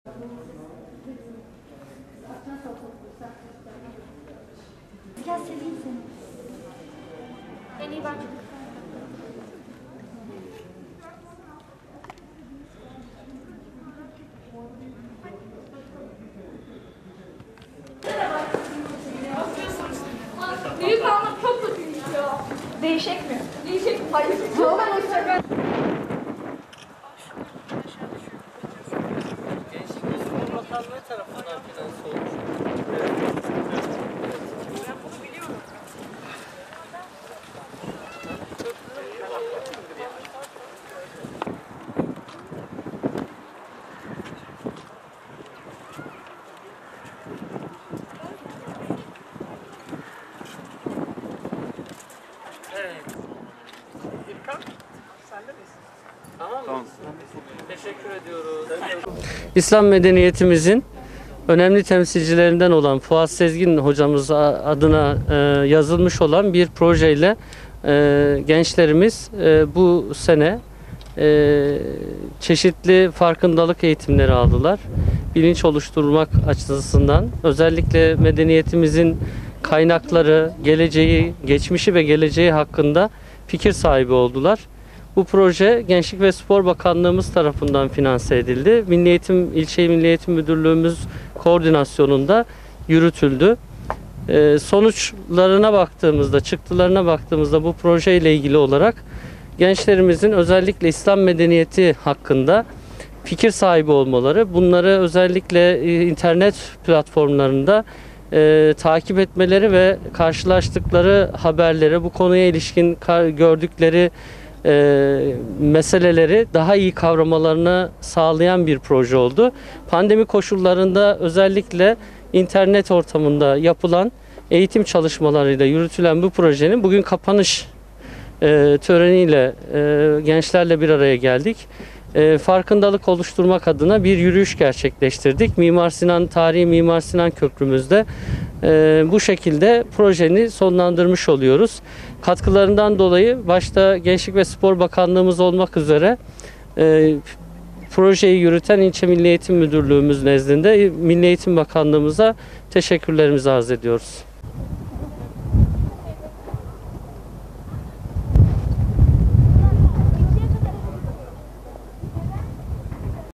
Gel seveyim seni. En iyi bak. Büyük almak çok kötüymüş ya. Değişik mi? Değişik. Hayır. Gençlik ve Spor Bakanlığı tarafından finanse olmuş. Evet. İlkan, sen de misin? Tamam. Teşekkür ediyoruz. İslam medeniyetimizin önemli temsilcilerinden olan Fuat Sezgin hocamız adına yazılmış olan bir projeyle gençlerimiz bu sene çeşitli farkındalık eğitimleri aldılar. Bilinç oluşturmak açısından özellikle medeniyetimizin kaynakları, geleceği, geçmişi ve geleceği hakkında fikir sahibi oldular. Bu proje Gençlik ve Spor Bakanlığımız tarafından finanse edildi. İlçe Milli Eğitim Müdürlüğümüz koordinasyonunda yürütüldü. Sonuçlarına baktığımızda, çıktılarına baktığımızda bu projeyle ilgili olarak gençlerimizin özellikle İslam medeniyeti hakkında fikir sahibi olmaları, bunları özellikle internet platformlarında takip etmeleri ve karşılaştıkları haberleri, bu konuya ilişkin gördükleri meseleleri daha iyi kavramalarını sağlayan bir proje oldu. Pandemi koşullarında özellikle internet ortamında yapılan eğitim çalışmalarıyla yürütülen bu projenin bugün kapanış töreniyle gençlerle bir araya geldik. Farkındalık oluşturmak adına bir yürüyüş gerçekleştirdik. Tarihi Mimar Sinan Köprümüzde bu şekilde projeni sonlandırmış oluyoruz. Katkılarından dolayı başta Gençlik ve Spor Bakanlığımız olmak üzere projeyi yürüten İlçe Milli Eğitim Müdürlüğümüz nezdinde Milli Eğitim Bakanlığımıza teşekkürlerimizi arz ediyoruz.